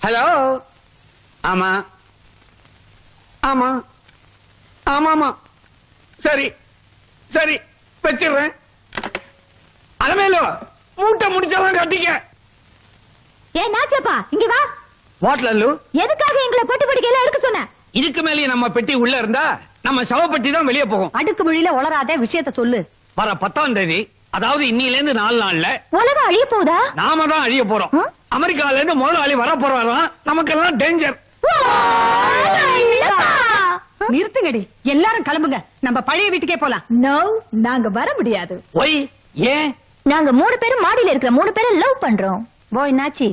Hello. ஆமா ஆமா ஆமா ஆமா சரி சரி வச்சிடுறேன். அலமேலு மூட்டை முடிச்செல்லாம் கட்டிக்க. ஏன் நாச்சப்பா இங்க வா. வாட்லல்லு எதுக்காக எங்களை பொட்டி படிக்கையில எடுக்க சொன்ன? இதுக்கு மேலேயே நம்ம பெட்டி உள்ள இருந்தா நம்ம சவப்பெட்டி தான் வெளியே போகும். அடுக்கு மொழியில உளராத விஷயத்த சொல்லு. வர 10ஆம் தேதி, அதாவது இன்னில இருந்து 4 நாள்ல உலகம் அழிய போதா? நாம தான் அழிய போறோம். அமெரிக்கால இருந்து முதலாளி வர போறாராம். நமக்கெல்லாம் டேஞ்சர். நிறுத்துங்கடி, எல்லாரும் கிளம்புங்க, நம்ம பழைய வீட்டுக்கே போலாம். நோ, நாங்க வர முடியாது. ஒய் ஏன்? நாங்க 3 பேரும் மாடியில இருக்கிற 3 பேரை லவ் பண்றோம். போய் நாச்சி,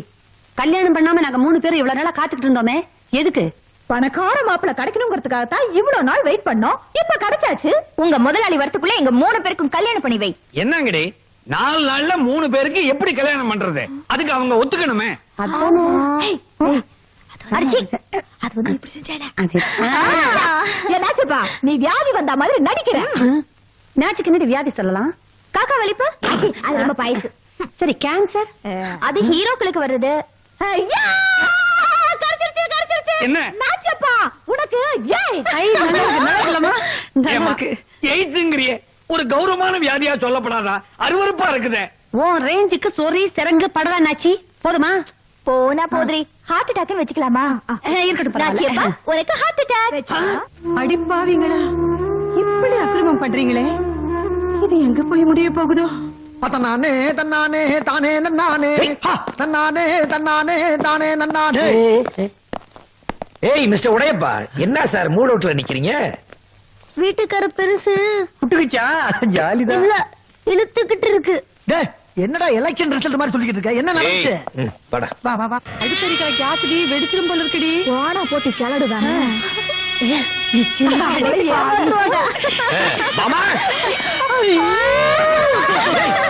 கல்யாணம் பண்ணாம நாங்க 3 பேரும் இவ்வளவு நாளா காத்துக்கிட்டு இருந்தோமே, எதுக்கு? பணக்கார மாப்பிள்ள கிடைக்கணுங்கிறதுக்காக தான் இவ்வளவு நாள் வெயிட் பண்ணோம். இப்ப கிடைச்சாச்சு. உங்க முதலாளி வரத்துக்குள்ள எங்க 3 பேருக்கும் கல்யாணம் பண்ணி வை. என்னங்கடி 4 நாள்ல 3 பேருக்கு எப்படி கல்யாணம் பண்றது? அதுக்கு அவங்க ஒத்துக்கணுமே. என்னாச்சுப்பா, நீ வியாதி வந்த மாதிரி நடிக்கிற. நாச்சுக்கு என்ன வியாதி சொல்லலாம்? காக்கா வலிப்பு அது நம்ம பாயசு. சரி, கேன்சர் அது ஹீரோக்களுக்கு வருது. என்ன நாச்சப்பா உனக்கு எய்ட்ஸ்ங்கறியே ஒரு கௌரவமான வியாதியா சொல்லப்படாதா? அருவருப்பா இருக்குதே. உன் ரேஞ்சுக்கு சொறி சிறங்கு படவா நாச்சி. போதுமா? போனா போதுரி. ஹார்ட் அட்டாக் வச்சுக்கலாமா? இருக்கட்டும் நாச்சியப்பா, உனக்கு ஹார்ட் அட்டாக். அடிப்பாவீங்களா, இப்படி அக்கிரமம் பண்றீங்களே, இது எங்க போய் முடிய போகுதோ? தன்னானே தன்னானே தானே நன்னானே தன்னானே தன்னானே தானே நன்னானே. ஏய் மிஸ்டர் உடையப்பா, என்ன சார் மூட் அவுட்ல நிக்கிறீங்க? வீட்டுக்கார பெருசு புட்டுக்குச்சா? ஜாலிதான். இல்ல, இழுத்துக்கிட்டு இருக்கு. டேய், என்னடா எலெக்ஷன் ரிசல்ட் மாதிரி சொல்லிக்கிட்டு இருக்க? என்ன நடந்துச்சு? வாடா. வா வா வா. அடிக்கடிக்கிற கேஸ்டி வெடிச்சிரும் போல இருக்குடி. வாடா போட்டு கிளடுதானே. மாமா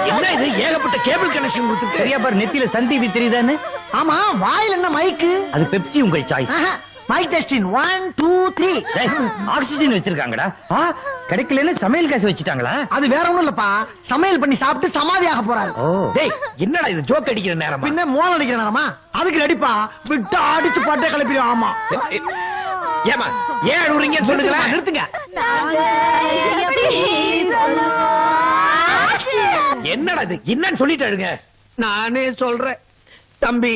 என்ன இது ஏகப்பட்ட கேபிள் கனெக்ஷன் கொடுத்துருக்கு. சரியா பாரு, நெத்தியில சன் டிவி தெரியுதான்னு. ஆமா, வாயில என்ன மைக்கு? அது பெப்சி, உங்கள் சாய்ஸ். Mike testing 1 2 3. ஆக்சிஜன் வச்சிருக்காங்கடா. கிடைக்கலன்னு சமையல் காசு வச்சுட்டாங்களா? அது வேற ஒண்ணும் இல்லப்பா, சமையல் பண்ணி சாப்பிட்டு சமாதி ஆக போறாரு. டேய், என்னடா இது ஜோக் அடிக்கிற நேரம்? பின்ன மோல் அடிக்கிற நேரமா? அதுக்கு ரெடிப்பா, விட்டு அடிச்சு பாட்டே கிளப்பிடும். ஆமா. ஏமா ஏன் அழுறீங்கன்னு சொல்லுங்க. நிறுத்துங்க. என்னடா இது, என்னன்னு சொல்லிட்டாருங்க. நானே சொல்றேன் தம்பி,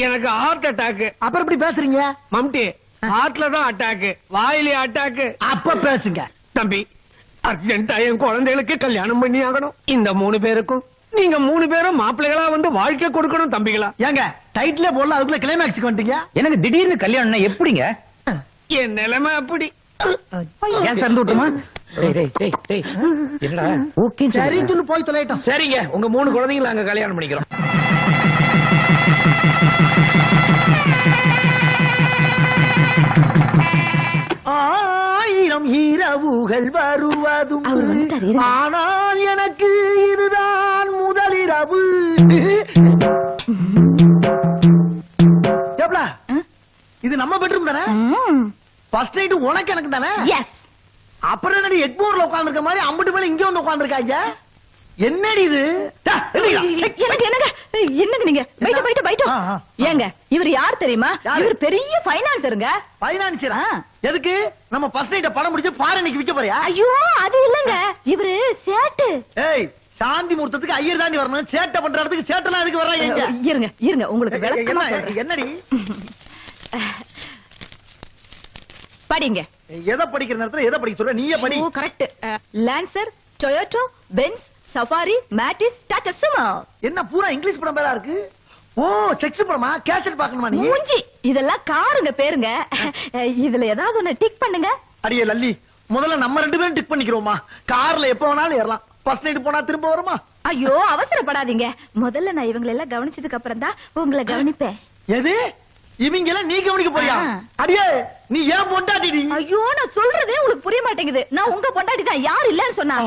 எனக்கு ஹார்ட் அட்டாக். அப்புறம் எப்படி பேசுறீங்க? மம்டி, ஹார்ட்ல தான் அட்டாக், வாயிலே அட்டாக். அப்ப பேசுங்க. தம்பி, அர்ஜென்ட்டா என் குழந்தைகளுக்கு கல்யாணம் பண்ணி ஆகணும். இந்த 3 பேருக்கும் நீங்க 3 பேரும் மாப்பிள்ளைகளா வந்து வாழ்க்கை கொடுக்கணும் தம்பிகளா. ஏங்க டைட்டிலே போடல, அதுக்குள்ள கிளைமேக்ஸ்க்கு வந்துட்டீங்க. எனக்கு திடீர்னு கல்யாணம்னா எப்படிங்க? என் நிலைமை அப்படி. ஏன் சறந்து விட்டுமா? என்னடா ஓகே சரி சொல்லு, போய் தொலைட்டோம். சரிங்க, உங்க 3 குழந்தைங்களை அங்க கல்யாணம் பண்ணிக்கிறோம். ஆயிரம் இரவுகள் வருவதும், ஆனால் எனக்கு இதுதான் முதலிரவு. இது நம்ம பெட்ரூம் தானே? ஃபர்ஸ்ட் நைட் உனக்கு எனக்கு தானே? எஸ். அப்புறம் என்னடி எக்மோர்ல உட்கார்ந்திருக்க மாதிரி அம்பட்டு மேல இங்க வந்து உட்கார்ந்திருக்காங்க? என்னடி இது? என்னங்க நீங்க பைட்டு ஏங்க, இவர் யார் தெரியுமா? இவர் பெரிய பைனான்சருங்க. பைனான்சரா? எதுக்கு? நம்ம ஃபர்ஸ்ட் நைட் படம் முடிச்சு ஃபாரினுக்கு விக்க போறியா? ஐயோ, அது இல்லங்க, இவரு சேட்டு. ஏய், சாந்தி முகூர்த்தத்துக்கு ஐயர் தாண்டி வரணும், சேட்டை பண்ற இடத்துக்கு சேட்டெல்லாம் எதுக்கு வர்றாங்க? இருங்க உங்களுக்கு விளக்கமா சொல்றேன். என்னடி படிங்க. எதை படிக்கிற நேரத்துல எதை படிக்க சொல்ற? நீயே படி. Correct. Lancer, Toyota, Benz, Safari, Matiz, Tata Sumo. என்ன பூரா இங்கிலீஷ் படம் பேரா இருக்கு? ஓ, செக்ஸ் படமா? கேசட் பார்க்கணுமா நீ? மூஞ்சி, இதெல்லாம் காருங்க பேருங்க. இதுல ஏதாவது ஒண்ணு டிக் பண்ணுங்க. அடியே லல்லி, முதல்ல நம்ம 2 பேரும் டிக் பண்ணிக்கிறோமா? கார்ல எப்ப வேணாலும் ஏறலாம். ஃபர்ஸ்ட் நைட் போனா திரும்ப வருமா? ஐயோ, அவசரப்படாதீங்க. முதல்ல நான் இவங்களை எல்லாம் கவனிச்சதுக்கு அப்புறம் தான் உங்களை கவனிப்பேன். எது? இவங்க எல்லாம் நீ கவனிக்க போறியா? அடியே, நீ ஏன் பொண்டாட்டி? ஐயோ, நான் சொல்றதே உங்களுக்கு புரிய மாட்டேங்குது. நான் உங்க பொண்டாட்டி தான், யார் இல்லன்னு சொன்னா?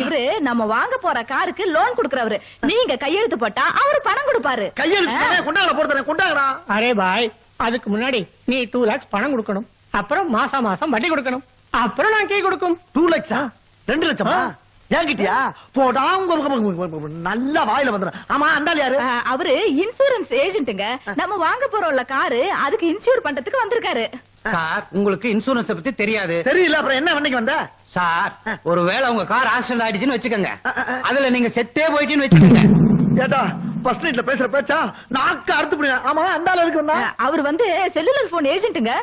இவரு நம்ம வாங்க போற காருக்கு லோன் குடுக்கறவரு. நீங்க கையெழுத்து போட்டா அவரு பணம் கொடுப்பாரு. கையெழுத்து கொண்டாட போறத கொண்டாடா. அரே பாய், அதுக்கு முன்னாடி நீ 2 lakhs பணம் கொடுக்கணும். அப்புறம் மாசம் மாசம் வட்டி கொடுக்கணும். அப்புறம் நான் கீ கொடுக்கும். 2 lakhs? 2 லட்சமா? ஏங்கிட்டியா போடா நல்லா வாயில வந்துடும். ஆமா அந்தாள் யாரு? அவரு இன்சூரன்ஸ் ஏஜென்ட்டுங்க. நம்ம வாங்க போறோம்ல காரு, அதுக்கு இன்சூர் பண்றதுக்கு வந்திருக்காரு. சார் உங்களுக்கு இன்சூரன்ஸ் பத்தி தெரியாது. தெரியல, அப்புறம் என்ன வண்டிக்கு வந்த? சார் ஒருவேளை உங்க கார் ஆக்சிடென்ட் ஆயிடுச்சுன்னு வச்சுக்கோங்க, அதுல நீங்க செத்தே போயிட்டீன்னு வச்சுக்கோங்க. ஏட்டா ஃபர்ஸ்ட் நைட்ல பேசுற பேச்சா நாக்கு அறுத்து போடுங்க. ஆமா அந்தாள் எதுக்கு வந்தா? அவர் வந்து செல்லுலர் போன் ஏஜென்ட்டுங்க.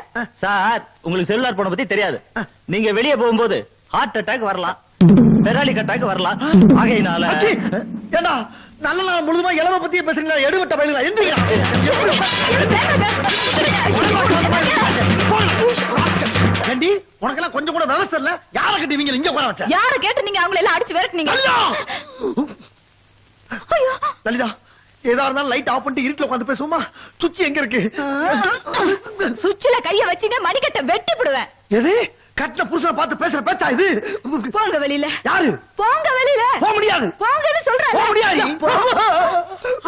சார் உங்களுக்கு செல்லுலார் போன பத்தி தெரியாது. நீங்க வெளியே போகும்போது ஹார்ட் அட்டாக் வரலாம், பெராலிக் அட்டாக் வரலாம். ஆகையினால ஏண்டா நல்ல நாள் முழுதுமா இளவ பத்தியே பேசுறீங்களா? எடுபட்ட பயிலுங்களா? எந்திரிடா. ஏண்டி உனக்கெல்லாம் கொஞ்சம் கூட விவசாயம் இல்ல? யார கட்டி நீங்க இங்க உட்கார வச்ச? யார கேட்டு நீங்க அவங்கள எல்லாம் அடிச்சு விரட்டுனீங்க? லலிதா ஏதா இருந்தாலும் லைட் ஆஃப் பண்ணிட்டு இருட்டுல உட்கார்ந்து பேசுவோமா? சுச்சி எங்க இருக்கு? சுவிட்ச்ல கைய வச்சீங்க மணிக்கட்ட வெட்டி போடுவேன். எது கட்டின புருஷனை பார்த்து பேசுற பேச்சா இது? போங்க வெளியில. யாரு? போங்க வெளியில. போக முடியாது. போங்கன்னு சொல்றேன். போக முடியாது.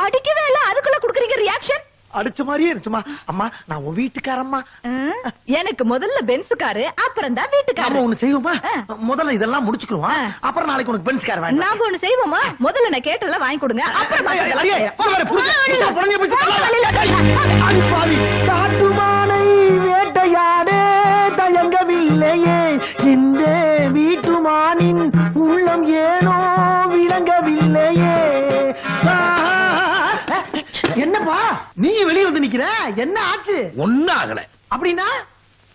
அடிக்கவே இல்ல, அதுக்குள்ள குடுக்குறீங்க ரியாக்ஷன். அடிச்ச மாதிரியே இருந்துச்சுமா. அம்மா நான் உன் வீட்டுக்காரம்மா. எனக்கு முதல்ல பென்ஸ் காரு, அப்புறம் தான் நாம வீட்டுக்காரர். ஒண்ணு செய்வோமா? முதல்ல இதெல்லாம் முடிச்சுக்குவோம், அப்புறம் நாளைக்கு உனக்கு பென்ஸ் கார் வேண்டாம். நாம ஒண்ணு செய்வோமா? முதல்ல நான் கேட்டெல்லாம் வாங்கி கொடுங்க, அப்புறம் அடியே, போகாத, புடிச்சு, புடிச்சு, புடிச்சு, அடி பாவி. காட்டுமானை வேட்டையாடே தயங்கவில்லையே, இந்த வீட்டுமானின் உள்ளம் ஏனோ விளங்கவில்லையே. என்னப்பா நீ வெளியே வந்து நிக்கிற? என்ன ஆச்சு? ஒன்னும் ஆகல. அப்படின்னா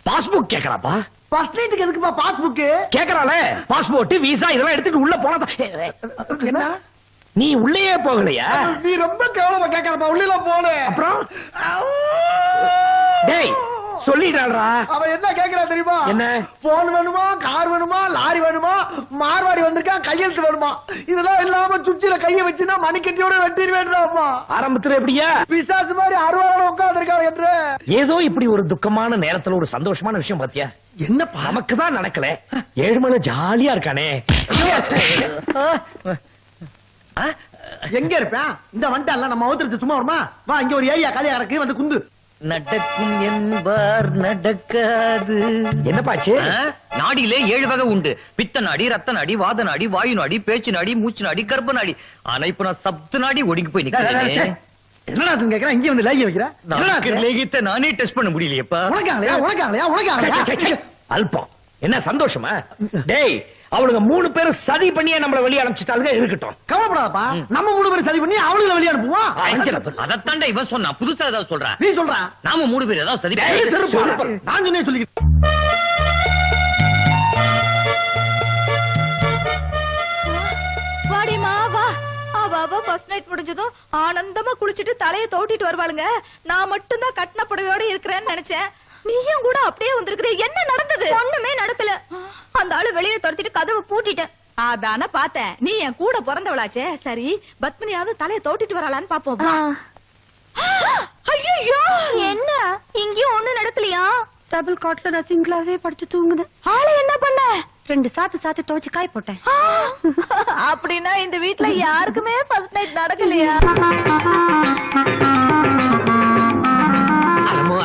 பாஸ்புக் கேக்குறாப்பா. ஃபர்ஸ்ட் நைட்டுக்கு எதுக்குப்பா பாஸ்புக் கேக்குறாளே, பாஸ்போர்ட் விசா இதெல்லாம் எடுத்துட்டு உள்ள போனா என்ன? நீ உள்ளேயே போகலையா? நீ ரொம்ப கவலைமா கேட்கறப்பா. உள்ள போல அப்புறம் டேய் சொல்லிட்டாளா? அவன் என்ன கேக்குறா தெரியுமா? என்ன? போன் வேணுமா, கார் வேணுமா, லாரி வேணுமா, மார்வாடி வந்திருக்கான், கையெழுத்து வேணுமா? இதெல்லாம் இல்லாம சுச்சில கைய வச்சுனா மணிக்கட்டியோட வெட்டிடு வேண்டாமா? ஆரம்பத்துல எப்படியா பிசாசு மாதிரி அறுவாரோட உட்கார்ந்து இருக்கான் என்று. ஏதோ இப்படி ஒரு துக்கமான நேரத்துல ஒரு சந்தோஷமான விஷயம் பாத்தியா? என்னப்பா நமக்கு தான் நடக்கல, ஏழுமலை ஜாலியா இருக்கானே. எங்க இருப்பேன்? இந்த வண்டால நம்ம அவதரிச்சு சும்மா வருமா? வா இங்க ஒரு ஏரியா காலியா கிடக்கு, வந்து குந்து. நடக்கும் என்பார் நடக்காது. என்னப்பாச்சு? நாடியிலே 7 வகை உண்டு. பித்த நாடி, ரத்த நாடி, வாத நாடி, வாயு நாடி, பேச்சு நாடி, மூச்சு நாடி, கர்ப்ப நாடி. ஆனா இப்ப நான் சப்த நாடி ஒடுங்கி போய் நிக்கிறேன். என்னடா கேக்குறேன்? இங்க வந்து லேகி வைக்கிற? லேகித்த நானே டெஸ்ட் பண்ண முடியலையப்பா. உனக்காங்களையா? அல்பம் என்ன சந்தோஷமா? டேய் அவளுங்க 3 பேரும் சதி பண்ணியே நம்மள வெளிய அனுப்பிச்சிட்டாளுங்க. இருக்கட்டும், கவலைப்படாதப்பா. நம்ம 3 பேரும் சதி பண்ணி அவளுங்களை வெளியே அனுப்புவோம். அதத்தாண்டா இவன் சொன்னா, புதுசா ஏதாவது சொல்றான். நீ சொல்றா? நாம 3 பேர் ஏதாவது சதி நான் சொன்னே சொல்லிக்கிட்டு. வாடிமா வா. அவ ஃபர்ஸ்ட் நைட் முடிஞ்சதும் ஆனந்தமா குளிச்சிட்டு தலைய தோட்டிட்டு வருவாளுங்க. நான் மட்டும் தான் கட்டின புடவையோட இருக்கிறேன்னு நினைச்சேன். நீயும் கூட அப்படியே வந்திருக்கிற. என்ன நடந்தது? ஒண்ணுமே நடக்கல. அந்த ஆளு வெளியே துரத்திட்டு கதவை பூட்டிட்டேன். அதான பார்த்தேன், நீ என் கூட பிறந்தவளாச்சே. சரி பத்மினியாவது தலைய தோட்டிட்டு வராளான்னு பாப்போம். ஐயோ என்ன இங்கேயும் ஒண்ணு நடக்கலையா? டபுள் காட்ல நான் சிங்கிளாவே படுத்து தூங்குனேன். ஆளு என்ன பண்ண? 2 சாத்து துவைச்சு காய போட்டேன். அப்படின்னா இந்த வீட்ல யாருக்குமே ஃபர்ஸ்ட் நைட் நடக்கலையா?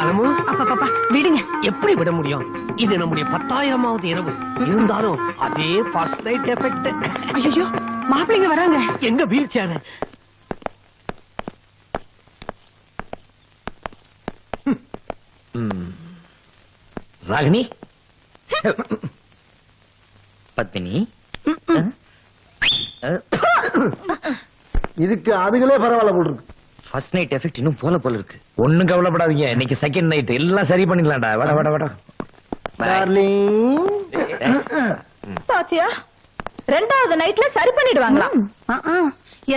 அலமு அப்பா விடுங்க. எப்படி விட முடியும்? இது நம்முடைய 10,000வது இரவு. இருந்தாலும் அதே ஃபர்ஸ்ட் நைட் எஃபெக்ட். ஐயோ மாப்பிள்ளைங்க வராங்க. எங்க வீல் சேர்? ராகினி, பத்மினி, இதுக்கு அதுகளே பரவாயில்ல போல் இருக்கு. ஃபர்ஸ்ட் நைட் எஃபெக்ட் இன்னும் போல இருக்கு. ஒண்ணும் கவலைப்படாதீங்க, இன்னைக்கு செகண்ட் நைட் எல்லாம் சரி பண்ணிடலாம்டா. வட பாத்தியா, 2வது நைட்ல சரி பண்ணிடுவாங்களா?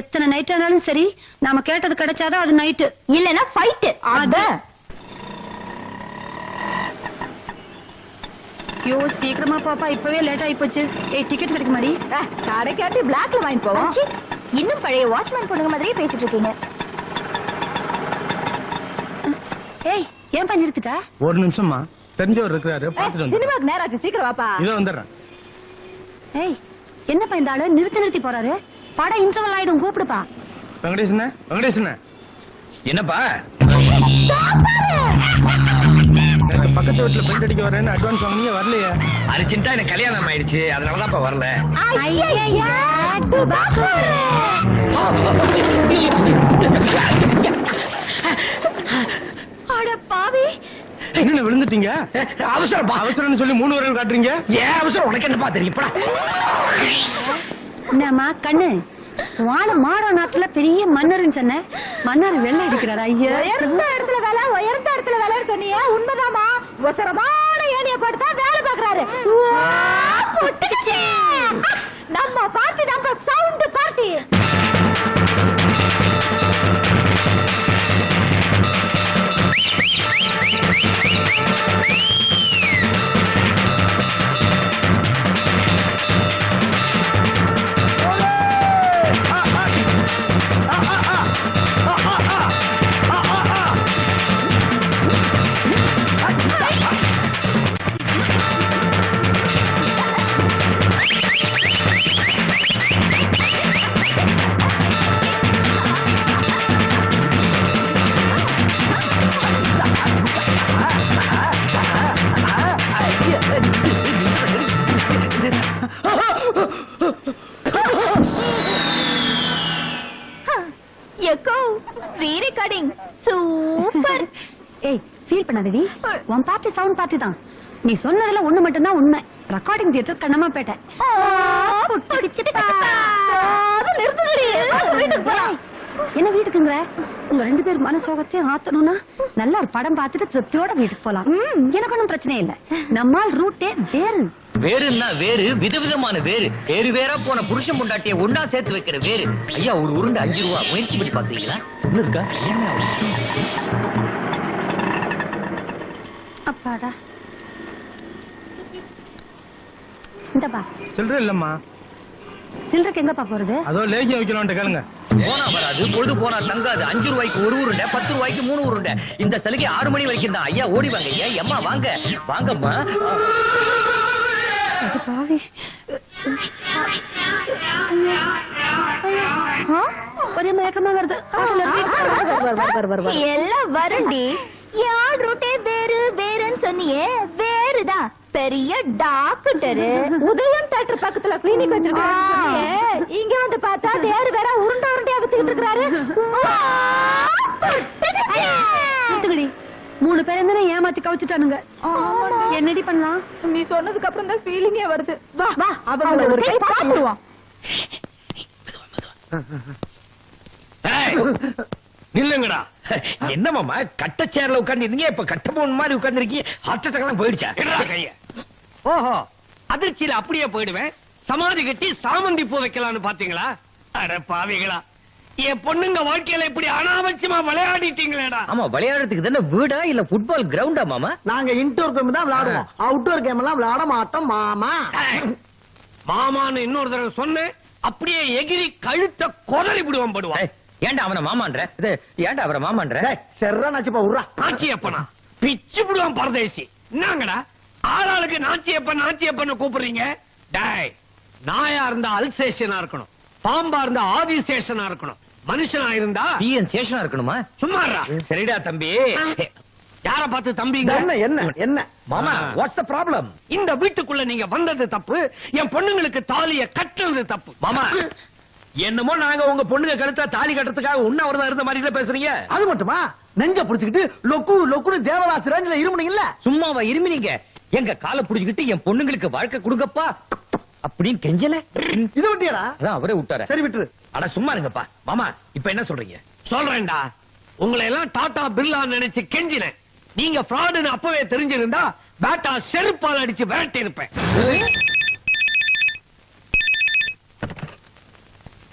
எத்தனை நைட் ஆனாலும் சரி, நாம கேட்டது கிடைச்சாதான் அது நைட்டு, இல்லனா ஃபைட். அத ஐயோ சீக்கிரமா பாப்பா, இப்பவே லேட் ஆயி போச்சு. டிக்கெட் கிடைக்க மாடி? கடைக்காட்டி பிளாக்ல வாங்கி போவோம். இன்னும் பழைய வாட்ச்மேன் பொண்ணுங்க மாதிரியே பேசிட்டு இருக்கீங்க. ஏய் ஏன் பண்ணி எடுத்துட்டா? ஒரு நிமிஷமா, தெரிஞ்சவர் இருக்கிறாரு, பாத்துட்டு வந்து. சினிமாக்கு நேரம் ஆச்சு, சீக்கிரம் வாப்பா. இதோ வந்துடுறேன். ஏய் என்னப்பா இந்த ஆளு நிறுத்தி போறாரு? படம் இன்டர்வல் ஆயிடும், கூப்பிடுப்பா. வெங்கடேசன், என்னப்பா? பக்கத்து வீட்டுல பெயிண்ட் அடிக்க வரேன்னு அட்வான்ஸ் வாங்கினீங்க வரலையே. அர்ஜென்ட்டா எனக்கு கல்யாணம் ஆயிடுச்சு, அதனாலதான் இப்ப வரல. அட பாவி, என்ன விழுந்துட்டீங்க? அவசரம் அவசரம்னு சொல்லி 3 வரல் காட்டுறீங்க. ஏன் அவசரம் உனக்கு என்னப்பா தெரியும்? என்னம்மா கண்ணு, வாழ மாட நாட்டுல பெரிய மன்னர்னு சொன்ன, மன்னர் வெள்ளை அடிக்கிறாரா? ஐயா, உயர்ந்த இடத்துல வேலை, உயர்ந்த இடத்துல வேலைன்னு சொன்னியே, உண்மைதாமா? அவசரமான ஏணிய போட்டு தான் வேலை பாக்குறாரு. நம்ம பார்ட்டி, நம்ம சவுண்ட் பார்ட்டி. சூப்பர். ஏய், ஃபீல் பண்ணாதடி, உன் பார்ட்டி சவுண்ட் பார்ட்டி தான். நீ சொன்னதுல ஒண்ணு மட்டும் தான் உண்மை. Recording theatre Kannammapettai. என்ன வீட்டுக்குங்க? உங்க 2 பேர் மனசோகத்தையும் ஆத்தணும்னா நல்ல ஒரு படம் பார்த்துட்டு திருப்தியோட வீட்டுக்கு போலாம். எனக்கு ஒண்ணும் பிரச்சனை இல்ல. நம்மால் ரூட்டே வேறு. வேறுன்னா வேறு, விதவிதமான வேறு. வேறு வேறா போன புருஷன் பொண்டாட்டிய ஒன்னா சேர்த்து வைக்கிற வேறு. ஐயா, ஒரு உருண்டை 5 ரூபா. முயற்சி பண்ணி பாத்தீங்களா? ஒண்ணு இருக்கா? அப்பாடா, இந்தப்பா சில்லற இல்லம்மா. சில்லறைக்கு எங்கப்பா போறது? அதோ லேகியம் வைக்கலாம்னு கேளுங்க. போனா வராது, பொழுது போனா தங்காது. 5 ரூபாய்க்கு 1 உருண்டை, 10 ரூபாய்க்கு 3 உருண்டை. இந்த சலுகை 6 மணி வரைக்கும் தான். ஐயா, ஓடி வாங்க. ஐயா, எம்மா வாங்க, வாங்கம்மா. பாவி, ஒரே மயக்கமா வருது. எல்லாம் வருண்டி. யார் ரூட்டே வேறு வேறுன்னு சொன்னியே, வேறுதான். பெரிய டாக்டர் உதயம் தேட்டர் பக்கத்துல கிளினிக் வச்சிருக்காரு. இங்க வந்து பார்த்தா வேறு வேற உருண்டை உருண்டையா வச்சுக்கிட்டு இருக்காரு. 3 பேர் என்ன ஏமாத்தி கவுச்சுட்டானுங்க. என்னடி பண்ணலாம்? நீ சொன்னதுக்கு அப்புறம் தான் ஃபீலிங்கே வருது. வா வா, அவங்க ஒரு கை பாத்துருவோம். நில்லுங்கடா. என்ன மாமா, கட்ட சேர்ல உட்கார்ந்து இப்ப கட்ட போன மாதிரி உட்கார்ந்து இருக்கீங்க. ஹார்ட் அட்டாக் எல்லாம் போயிடுச்சா? கைய. ஓஹோ, அதிர்ச்சியில அப்படியே போயிடுவேன். சமாதி கட்டி சாமந்தி பூ வைக்கலாம்னு பாத்தீங்களா? அட பாவிகளா, என் பொண்ணுங்க வாழ்க்கையில இப்படி அனாவசியமா விளையாடிட்டீங்களேடா. ஆமா, விளையாடுறதுக்கு தானே வீடா இல்ல ஃபுட்பால் கிரவுண்டா மாமா? நாங்க இன்டோர் கேம் தான் விளையாடுவோம், அவுட்டோர் கேம் எல்லாம் விளையாட மாட்டோம் மாமா. மாமான்னு இன்னொரு தடவை சொன்னேன், அப்படியே எகிரி கழுத்த கொதறி விடுவான் படுவான். ஏன்டா அவன மாமான்ற? ஏன்டா அவரை மாமான்ற? செர்ரா நாச்சிப்பா உர்றா. நாச்சியப்பனா பிச்சு விடுவான் பரதேசி. என்னங்கடா ஆளாளுக்கு நாச்சியப்பன் கூப்பிடுறீங்க? டேய், நாயா இருந்தா அல்சேஷனா இருக்கணும், பாம்பா இருந்தா ஆதிசேஷனா இருக்கணும், மனுஷனா இருந்தா பிஎன் சேஷனா இருக்கணுமா? சும்மாறா. சரிடா தம்பி. யார பார்த்து தம்பிங்க? என்ன என்ன என்ன மாமா, வாட்ஸ் த ப்ராப்ளம்? இந்த வீட்டுக்குள்ள நீங்க வந்தது தப்பு, என் பொண்ணுங்களுக்கு தாலிய கட்டுறது தப்பு. மாமா, என்னமோ நாங்க உங்க பொண்ணுங்க கழுத்தா தாலி கட்டுறதுக்காக உண்ணாவிரதம் இருந்த மாதிரி பேசுறீங்க. அது மட்டுமா, நெஞ்ச புடிச்சுக்கிட்டு லொக்கு லொக்குன்னு தேவதாஸ் ரேஞ்சில இருமுனீங்கல்ல. சும்மாவா இருமினீங்க? எங்க காலை புடிச்சுக்கிட்டு என் பொண்ணுங்களுக்கு வாழ்க்கை கொடுங்கப்பா அப்படின்னு கெஞ்சல. இது விட்டியடா? அதான் அவரே விட்டார. சரி விட்டுரு. அட சும்மா இருங்கப்பா. மாமா, இப்ப என்ன சொல்றீங்க? சொல்றேன்டா, உங்களை எல்லாம் டாடா பிர்லா நினைச்சு கெஞ்சினேன். நீங்க ஃப்ராடுன்னு அப்பவே தெரிஞ்சிருந்தா பேட்டா செருப்பால் அடிச்சு விரட்டி இருப்பேன்.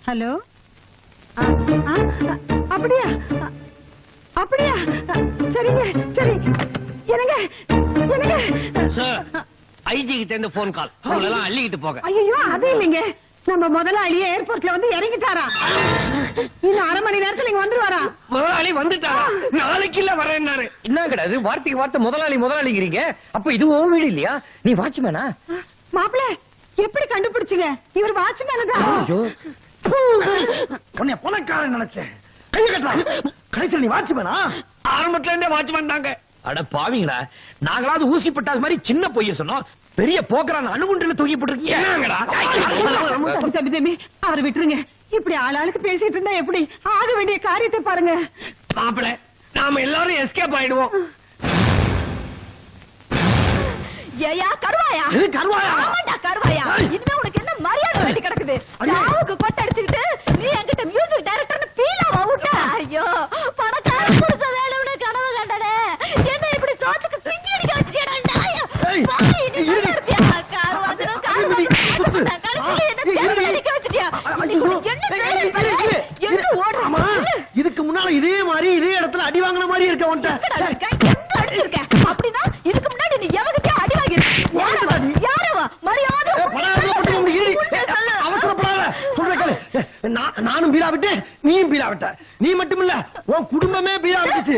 ஹலோ, அப்படியா அப்படியா? சரிங்க சரி. எனக்கு சார், ஐஜி கிட்ட இருந்து போன் கால். உங்களை எல்லாம் அள்ளிக்கிட்டு போக. ஐயோ, அது இல்லைங்க. நம்ம முதலாளியே ஏர்போர்ட்ல வந்து இறங்கிட்டாரா? இன்னும் 1/2 மணி நேரத்துல இங்க வந்துருவாரா? முதலாளி வந்துட்டாரா? நாளைக்கு இல்ல வரேன்னாரு. என்ன கிடையாது, வார்த்தைக்கு வார்த்தை முதலாளிங்கிறீங்க. அப்ப இது உன் வீடு இல்லையா? நீ வாட்ச்மேனா? மாப்பிள்ள, எப்படி கண்டுபிடிச்சீங்க? இவர் வாட்ச்மேன் தான். உன்னை புலக்காரன் நினைச்சேன். கைய கட்டலாம். கடைசியில் நீ வாட்ச்மேனா? ஆரம்பத்துல இருந்தே வாட்ச்மேன் தாங்க. அட பாவீங்களா, நாங்களாவது ஊசி பட்டாது மாதிரி சின்ன பொய்ய சொன்னோம், பெரிய போக்குறான் அணுகுண்டுல தூக்கி போட்டுருக்கீங்க. அவரை விட்டுருங்க. இப்படி ஆளாளுக்கு பேசிட்டு இருந்தா எப்படி? ஆக வேண்டிய காரியத்தை பாருங்க. மாப்பிள, நாம எல்லாரும் எஸ்கேப் ஆயிடுவோம். ஏயா கருவாயா? இது கருவாயா? ஆமாண்டா கருவாயா. இனிமே உனக்கு என்ன மரியாதை வேண்டி கிடக்குது? யாவுக்கு கொட்டை அடிச்சுக்கிட்டு நீ என்கிட்ட மியூசிக் டைரக்டர்னு பீலாவா விட்ட? ஐயோ, பணக்கார புருஷ வேணும்னு கனவு கண்டனே, என்ன இப்படி சோத்துக்கு சிங்கி அடிக்க வச்சுட்டியடா நாயா? பாவி, நீ நல்லா இருப்பியா? காரவாஜனம் கடைசியில என்ன தேர்வு அடிக்க வச்சுட்டியா? நீ உனக்கு என்ன வேலை பாரு? எங்க ஓடுறமா? இதுக்கு முன்னால இதே மாதிரி இதே இடத்துல அடி வாங்கின மாதிரி இருக்க உன்ட்ட. எங்க அடிச்சிருக்க? அப்படின்னா இதுக்கு முன்னாடி நீ எவகிட்டயும் அடி வாங்கிருக்க. யாரவா? மரியாதை நானும் பீலா விட்டு நீயும் பீலா விட்ட. நீ மட்டும் இல்ல, உன் குடும்பமே பீலா விட்டுச்சு.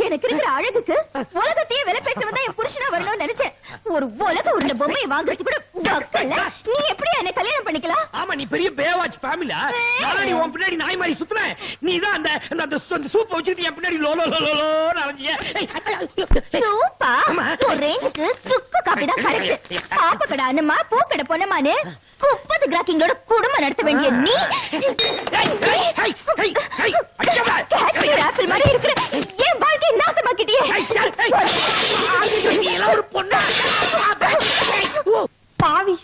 எனக்கு இருக்கிற அழகுக்கு உலகத்தையே விலை பேச வந்தா என் புருஷனா வரணும்னு நினைச்சேன். ஒரு உலக உள்ள பொம்மையை வாங்குறது கூட வக்கல்ல. நீ எப்படி என்ன கல்யாணம் பண்ணிக்கலாம்? ஆமா, நீ பெரிய பேவாச் ஃபேமிலியா? நானே உன் பின்னாடி நாய் மாதிரி சுத்துறேன். நீ தான் அந்த சூப்பை வச்சுக்கிட்டு என் பின்னாடி லோ லோ லோ லோ அரைஞ்சிய. சூப்பா ஒரு ரேஞ்சுக்கு சுக்கு காப்பி தான் கரெக்ட். பாப்ப கடை அனுமா பூக்கடை பொண்ணமானு 30 கிராக்கிங்களோட குடும்பம் நடத்த வேண்டிய நீ காஷ்மீர் ஆப்பிள் மாதிரி இருக்கிற என் வாழ்க்கையை நாசமாக்கிட்டியே. ஒரு பொண்ணா? பாவி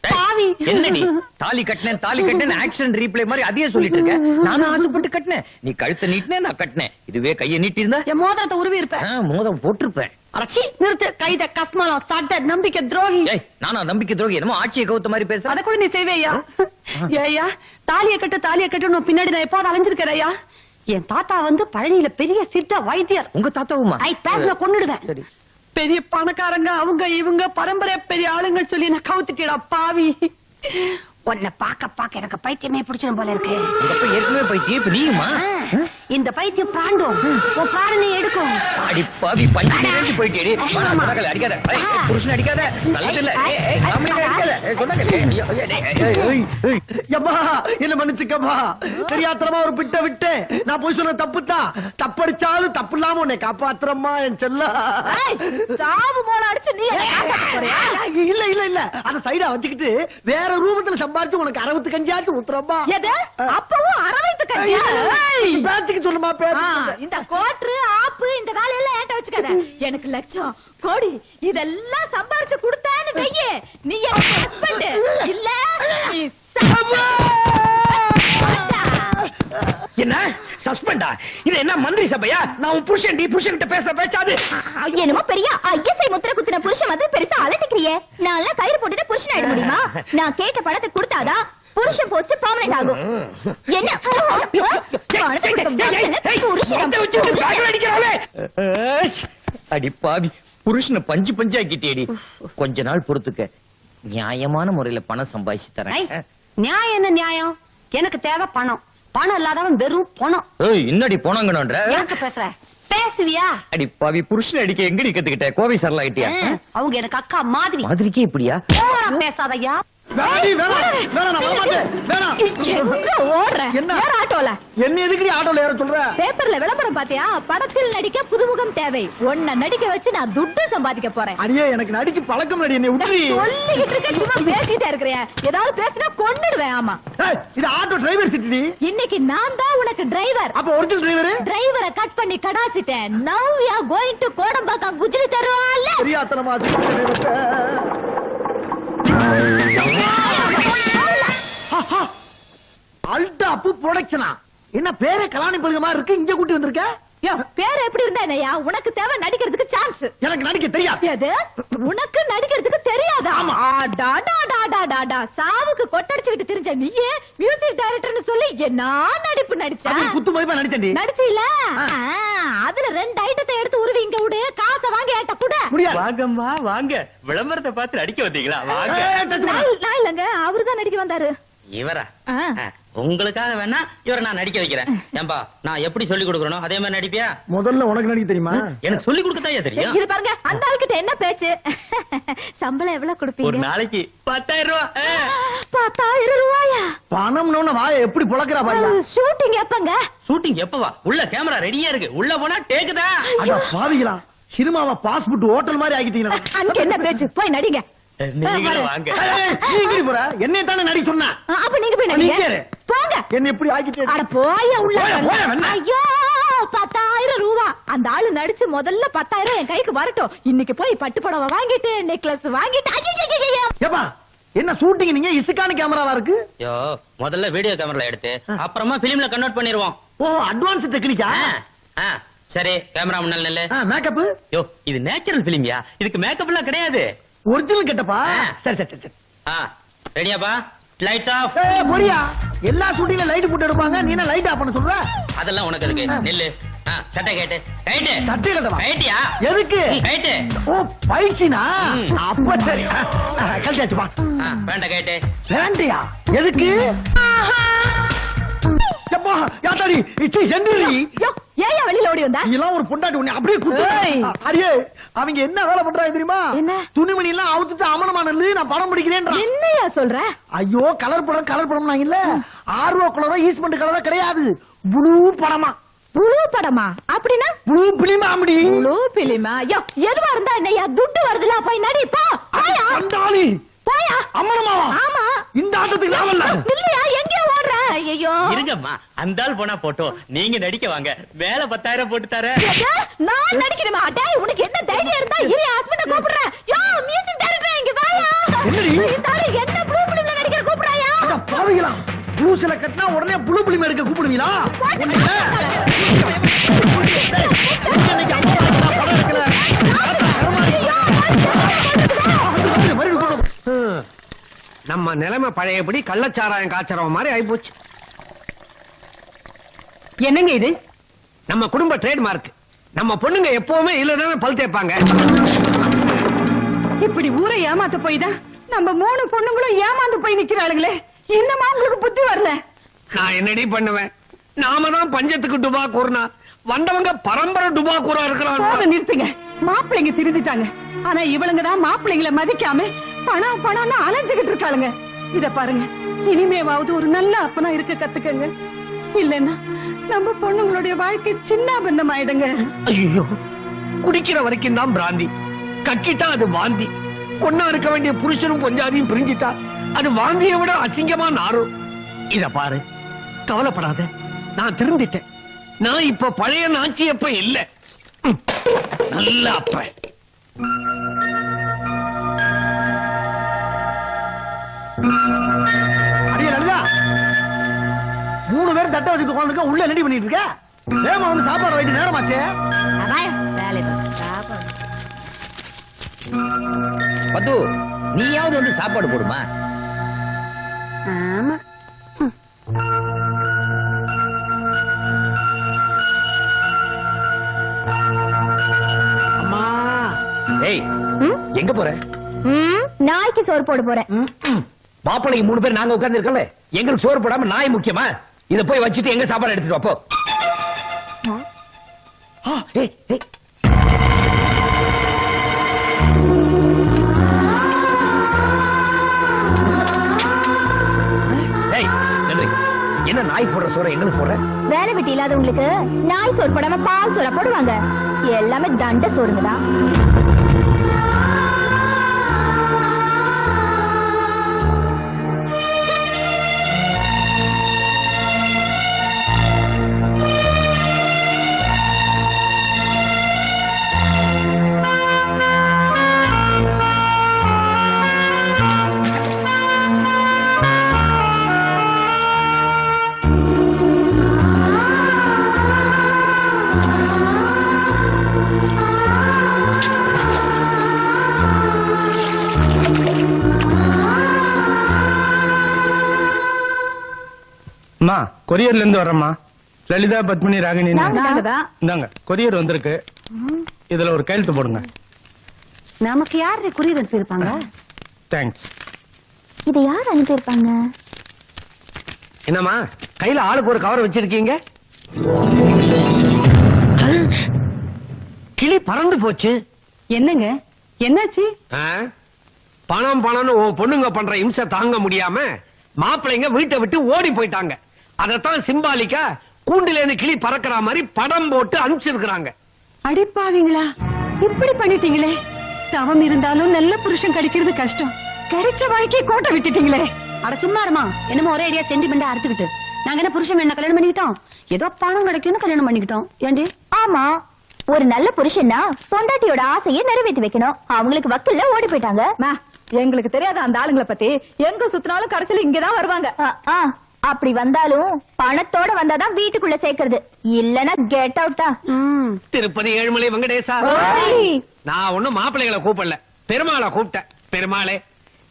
பாவி. என்னடி தாலி கட்டினேன் ஆக்ஷன் ரீப்ளே மாதிரி அதையே சொல்லிட்டு இருக்க? நானும் ஆசைப்பட்டு கட்டினேன், நீ கழுத்தை நீட்டினேன், நான் கட்டினேன். இதுவே கையை நீட்டி இருந்தா என் மோதிரத்தை உருவி இருப்பேன். மோதம் போட்டிருப்பேன். அடச்சி, நிறுத்து. கைத கஸ்மாலம் சட்ட நம்பிக்கை துரோகி. ஏய், நானா நம்பிக்கை துரோகி? என்னமோ ஆட்சியை கவுத்த மாதிரி பேச. அத கூட நீ செய்வேயா? ஏய்யா, தாலியை கட்டு பின்னாடி நான் எப்போது அலைஞ்சிருக்கிறேயா? என் தாத்தா வந்து பழனியில பெரிய சித்த வைத்தியர். உங்க தாத்தாவுமா? ஐ பேசல கொன்னுடுவேன். சரி. பெரிய பணக்காரங்க அவங்க இவங்க பரம்பரை பெரிய ஆளுங்க சொல்லி என்ன கவுத்துட்டியடா பாவி. உன்னை பாக்க எனக்கு பைத்தியமே பிடிச்சிடும் போல இருக்கு. ஏற்கனவே பைத்தியம், இப்ப நீயுமா? இந்த பைத்தியம் பிராண்டும் உன் பிராணனை எடுக்கும். அடி பாவி, பஞ்சு போயிட்டேடி. அடிக்காத புருஷன், அடிக்காத. நல்லது இல்ல. என்ன மன்னிச்சுக்கப்பா, தெரியாத்தனமா ஒரு பிட்ட விட்டு நான் போய் சொன்ன தப்பு தான். தப்படிச்சாலும் தப்பு இல்லாம உன்னை காப்பாத்துறம்மா என் செல்ல. சாவு மோள அடிச்சு நீ இல்ல இல்ல இல்ல, அந்த சைடா வச்சுக்கிட்டு வேற ரூபத்துல சம்பாரிச்சு உனக்கு 60 கஞ்சியாச்சும் ஊத்துறம்மா. எது? அப்பவும் 60 கஞ்சியா? பேச்சுக்கு சொல்லுமா பேச்சு. இந்த கோட்ரு ஆப்பு இந்த வேலையெல்லாம் ஏன்ட்ட வச்சுக்காத. எனக்கு லட்சம் கோடி இதெல்லாம் சம்பாரிச்சு கொடுத்தான்னு வெய்யே, நீ என் ஹஸ்பண்ட் இல்ல, நீ என்ன சஸ்பெண்டா? இது என்ன மந்திரி சபையா? நான் உன் புருஷன் கிட்ட பேச பேசாது. என்னமோ பெரிய ஐஎஸ்ஐ முத்திர குத்தின புருஷன் வந்து பெருசா அலட்டிக்கிறியே. நான் எல்லாம் கயிறு போட்டுட்டு புருஷன் ஆயிட முடியுமா? நான் கேட்ட பணத்தை கொடுத்தாதான் புருஷன் போஸ்ட் பெர்மனன்ட் ஆகும். என்ன அடி பாவி, புருஷனை பஞ்சு பஞ்சாக்கிட்டேடி. கொஞ்ச நாள் பொறுத்துக்க, நியாயமான முறையில பணம் சம்பாதிச்சு தரேன். நியாயம் என்ன நியாயம்? எனக்கு தேவை பணம். பணம் இல்லாதவன் வெறும் பணம். இன்னடி போனாங்கன்ற எனக்கு பேசுற பேசுவியா? அடி பாவி, புருஷன் அடிக்க எங்கடி கத்துக்கிட்ட? கோவை சரலா கிட்டியா? அவங்க எனக்கு அக்கா மாதிரி. மாதிரிக்கே இப்படியா? பேசாதயா. என்ன எதுக்கு ஆட்டோல ஏற சொல்ற? பேப்பர்ல விளம்பரம் பாத்தியா? படத்தில் நடிக்க புதுமுகம் தேவை. உன்னை நடிக்க வச்சு நான் துட்டு சம்பாதிக்க போறேன். அடியே, எனக்கு நடிச்சு பழக்கம் நடி. என்னை விட்டுறி. சொல்லிக்கிட்டு இருக்க, சும்மா பேசிட்டே இருக்கிறேன். ஏதாவது பேசினா கொன்னுடுவேன். ஆமா, இது ஆட்டோ டிரைவர் சிட்டி. இன்னைக்கு நான் தான் உனக்கு டிரைவர். அப்ப ஒரிஜினல் டிரைவர்? டிரைவரை கட் பண்ணி கடாச்சிட்டேன். Now we are going to Kodambakkam குஜிலி தருவான்ல. தெரியாதனமா அல்டா அப்பு ப்ரொடக்ஷனா? என்ன பேரே கலாணி பல்க மாதிரி இருக்கு, இங்க கூட்டி வந்திருக்க? பேர் எப்படி இருந்தா என்னையா? உனக்கு தேவை நடிக்கிறதுக்கு சான்ஸ். எனக்கு நடிக்க தெரியாது. எது? உனக்கு நடிக்கிறதுக்கு தெரியாதா? சாவுக்கு கொட்டடிச்சுக்கிட்டு தெரிஞ்ச நீயே மியூசிக் டைரக்டர்னு சொல்லி என்ன நடிப்பு நடிச்ச? குத்து மதிப்பா நடிச்சேன்டி. நடிச்சீல? அதுல 2 ஐட்டத்தை எடுத்து உருவி இங்க விடு. காசை வாங்கி ஏட்ட கூட முடியாது. வாங்கம்மா வாங்க, விளம்பரத்தை பார்த்து நடிக்க வந்தீங்களா? வாங்க. நான் இல்லங்க, அவருதான் நடிக்க வந்தாரு. இவரா? உங்களுக்காக வேணா இவரை நான் நடிக்க வைக்கிறேன். ஏம்பா, நான் எப்படி சொல்லி கொடுக்கறனோ அதே மாதிரி நடிப்பியா? முதல்ல உனக்கு நடிக்க தெரியுமா? எனக்கு சொல்லி கொடுக்கத்தான் தெரியும். இது பாருங்க, அந்த ஆள்கிட்ட என்ன பேச்சு? சம்பளம் எவ்வளவு கொடுப்பீங்க? ஒரு நாளைக்கு 10,000 ரூபாய். 10,000 ரூபாயா? பணம்னு வாய எப்படி புழக்கிறா பாரியா? ஷூட்டிங் எப்பங்க? ஷூட்டிங் எப்பவா? உள்ள கேமரா ரெடியா இருக்கு. உள்ள போனா டேக்குதா. அட பாவிகளா, சினிமாவை பாஸ்போர்ட் ஹோட்டல் மாதிரி ஆக்கிட்டீங்களா? அங்க என்ன பேச்சு? போய் நடிங்க. நீங்களும் வாங்க. நீங்க போற என்னைய தானே நடி சொன்னா? அப்ப நீங்க போய் நடிங்க. நீங்க போங்க. என்ன எப்படி ஆக்கிட்டே? அட போயா உள்ள. போயா, போயா, என்ன? ஐயோ 10,000 ரூபா. அந்த ஆளு நடிச்சு முதல்ல 10,000 என் கைக்கு வரட்டும். இன்னைக்கு போய் பட்டு புடவை வாங்கிட்டு நெக்லஸ் வாங்கிட்டு ஐயோ. ஏப்பா என்ன ஷூட்டிங் நீங்க இசுக்கான கேமராவா இருக்கு? யோ முதல்ல வீடியோ கேமரால எடுத்து அப்புறமா பிலிம்ல கன்வெர்ட் பண்ணிடுவோம். ஓ அட்வான்ஸ் டெக்னிக்கா? சரி கேமரா முன்னால நில்லு. மேக்கப் யோ இது நேச்சுரல் பிலிம்யா, இதுக்கு மேக்கப் எல்லாம் கிடையாது. ஒரிஜினல் கெட்டப்பா. சரி சரி சரி. ரெடியாப்பா? Lights off. பொரியா எல்லா ஷூட்டிங்ல லைட் போட்டு எடுப்பாங்க, நீ என்ன லைட் ஆஃப் பண்ண சொல்ற? அதெல்லாம் உனக்கு இருக்கு. நில்லு. சட்டை கேட்டு கைட்டு. சட்டை கட்டவா? கைட்டியா? எதுக்கு? கைட்டு. ஓ பைச்சினா? அப்ப சரி. கழட்டியாச்சுப்பா. வேண்ட கைட்டு. வேண்டியா? எதுக்கு? எப்பா யாத்தாடி இச்சி செண்டுரி. யோ ஏயா வெளியில ஓடி வந்தா? இதெல்லாம் ஒரு பொண்டாட்டி உன்னை அப்படியே குத்து. அடியே அவங்க என்ன வேலை பண்றாங்க தெரியுமா? என்ன? துணிமணி எல்லாம் அவுத்துட்டு அமனமானது நான் படம் பிடிக்கிறேன்றான். என்னையா சொல்ற? ஐயோ கலர் படம் இல்ல, ஆர்வ கலரோ ஈஸ்மெண்ட் கலரோ கிடையாது, ப்ளூ படமா. புளு படமா? அப்படின்னா ப்ளூ பிலிமா அப்படி. புளு பிலிமா? யோ எதுவா இருந்தா என்னையா? துட்டு வருதுல, போய் நடி போ. போயா கண்டாளி போயா. அம்மனமாவா? ஆமா. இந்த ஆட்டத்துக்கு நான் வரல. இல்லையா எங்க ஓடுற? ஐயோ இருங்கம்மா, அந்த ஆள் போனா போட்டோம், நீங்க நடிக்க வாங்க. மேல 10,000 போட்டு தர. நான் நடிக்கணுமா? டேய் உனக்கு என்ன தைரியம் இருந்தா இரு, ஹஸ்பண்ட கூப்பிடுறேன். யோ மியூசிக் டைரக்டர் இங்க வாயா. இந்த ஆளு என்ன ப்ளூ பிலிம்ல நடிக்கிற கூப்பிடுறாயா? அட பாவிகளா, ப்ளூ சில கட்டினா உடனே ப்ளூ பிலிம் எடுக்க கூப்பிடுவீங்களா? நம்ம நிலைமை பழையபடி கள்ளச்சாராயம் காய்ச்சறவன் மாதிரி ஆயிப்போச்சு. என்னங்க இது? நம்ம குடும்ப ட்ரேட்மார்க். நம்ம பொண்ணுங்க எப்பவுமே இல்லதானே பல் தேய்ப்பாங்க. இப்படி ஊரை ஏமாத்த போய் தான் நம்ம 3 பொண்ணுங்களும் ஏமாந்து போய் நிக்கிறாளுங்களே. என்னமா உங்களுக்கு புத்தி வரல? நான் என்னடி பண்ணுவேன்? நாம தான் பஞ்சத்துக்கு டுபா கூறினா வந்தவங்க பரம்பரை டுபா கூறா இருக்கிறாங்க. நிறுத்துங்க. மாப்பிள்ளைங்க திருந்துட்டாங்க, ஆனா இவளுங்க தான் மாப்பிள்ளைங்களை மதிக்காம பணம் பணம்னு அலைஞ்சுகிட்டு இருக்காளுங்க. இத பாருங்க, இனிமேவாவது ஒரு நல்ல அப்பனா இருக்க கத்துக்கங்க. இல்லன்னா நம்ம பொண்ணுங்களுடைய வாழ்க்கை சின்ன பின்னம் ஆயிடுங்க. ஐயோ, குடிக்கிற வரைக்கும் தான் பிராந்தி, கக்கிட்டா அது வாந்தி. பொண்ணா இருக்க வேண்டிய புருஷனும் பொஞ்சாதியும் பிரிஞ்சிட்டா அது வாந்தியை விட அசிங்கமா நாரும். இத பாரு, கவலைப்படாத, நான் திரும்பிட்டேன். நான் இப்ப பழைய நாச்சியப்ப இல்ல, நல்ல அப்ப. அடியே லலிதா, 3 பேர் தட்டை வச்சுட்டு உட்காந்துருக்க, உள்ள ரெடி பண்ணிட்டு இருக்க. வேமா வந்து சாப்பாடு வைட்டு நேரமாச்சே. பத்து, நீயாவது வந்து சாப்பாடு போடுமா? ஆமா. அம்மா ஏய், எங்க போற? நாய்க்கு சோறு போட போறேன். மாப்பிள்ளைக்கு 3 பேர் நாங்க உட்கார்ந்து இருக்கல, எங்களுக்கு சோறு போடாம நாய் முக்கியமா? இத போய் வச்சுட்டு எங்க சாப்பாடு எடுத்துட்டு வா போ. என்ன நாய் போடுற சோற எங்களுக்கு போடுற? வேலை வெட்டி இல்லாதவங்களுக்கு நாய் சோறு போடாம பால் சோற போடுவாங்க. எல்லாமே தண்ட சோறுங்கதான். அம்மா, கொரியர்ல இருந்து வரேம்மா. லலிதா, பத்மினி, ராகினி. நாங்கதான். இந்தாங்க கொரியர் வந்திருக்கு, இதுல ஒரு கையெழுத்து போடுங்க. நமக்கு யாரு குறியீடு அனுப்பியிருப்பாங்க? தேங்க்ஸ். இதை யார் அனுப்பியிருப்பாங்க? என்னம்மா கையில ஆளுக்கு ஒரு கவர் வச்சிருக்கீங்க? கிளி பறந்து போச்சு. என்னங்க என்னாச்சு? பணம் பணம்னு உன் பொண்ணுங்க பண்ற இம்சை தாங்க முடியாம மாப்பிள்ளைங்க வீட்டை விட்டு ஓடி போயிட்டாங்க. அதத்தான் சிம்பாலிக்கா கூண்டில இருந்து கிளி பறக்கிற மாதிரி படம் போட்டு அனுப்பிச்சிருக்கிறாங்க. அடிப்பாவீங்களா, இப்படி பண்ணிட்டீங்களே. தவம் இருந்தாலும் நல்ல புருஷன் கிடைக்கிறது கஷ்டம். கிடைச்ச வாழ்க்கையை கோட்டை விட்டுட்டீங்களே. அட சும்மா இருமா, என்னமோ ஒரே ஐடியா சென்டிமெண்டா அறுத்துக்கிட்டு. நாங்க என்ன புருஷன் என்ன கல்யாணம் பண்ணிக்கிட்டோம், ஏதோ பணம் கிடைக்கும்னு கல்யாணம் பண்ணிக்கிட்டோம். ஏண்டி? ஆமா, ஒரு நல்ல புருஷன்னா பொண்டாட்டியோட ஆசையை நிறைவேற்றி வைக்கணும். அவங்களுக்கு வக்கல்ல ஓடி போயிட்டாங்க. எங்களுக்கு தெரியாத அந்த ஆளுங்களை பத்தி. எங்க சுத்தினாலும் கடைசியில இங்கதான் வருவாங்க. அப்படி வந்தாலும் பணத்தோட வந்தாதான் வீட்டுக்குள்ள சேர்க்கறது, இல்லன்னா கெட் அவுட்டா. திருப்பதி ஏழுமலை வெங்கடேசா, நான் ஒண்ணும் மாப்பிள்ளைகளை கூப்பிடல, பெருமாளை கூப்பிட்டேன். பெருமாளே,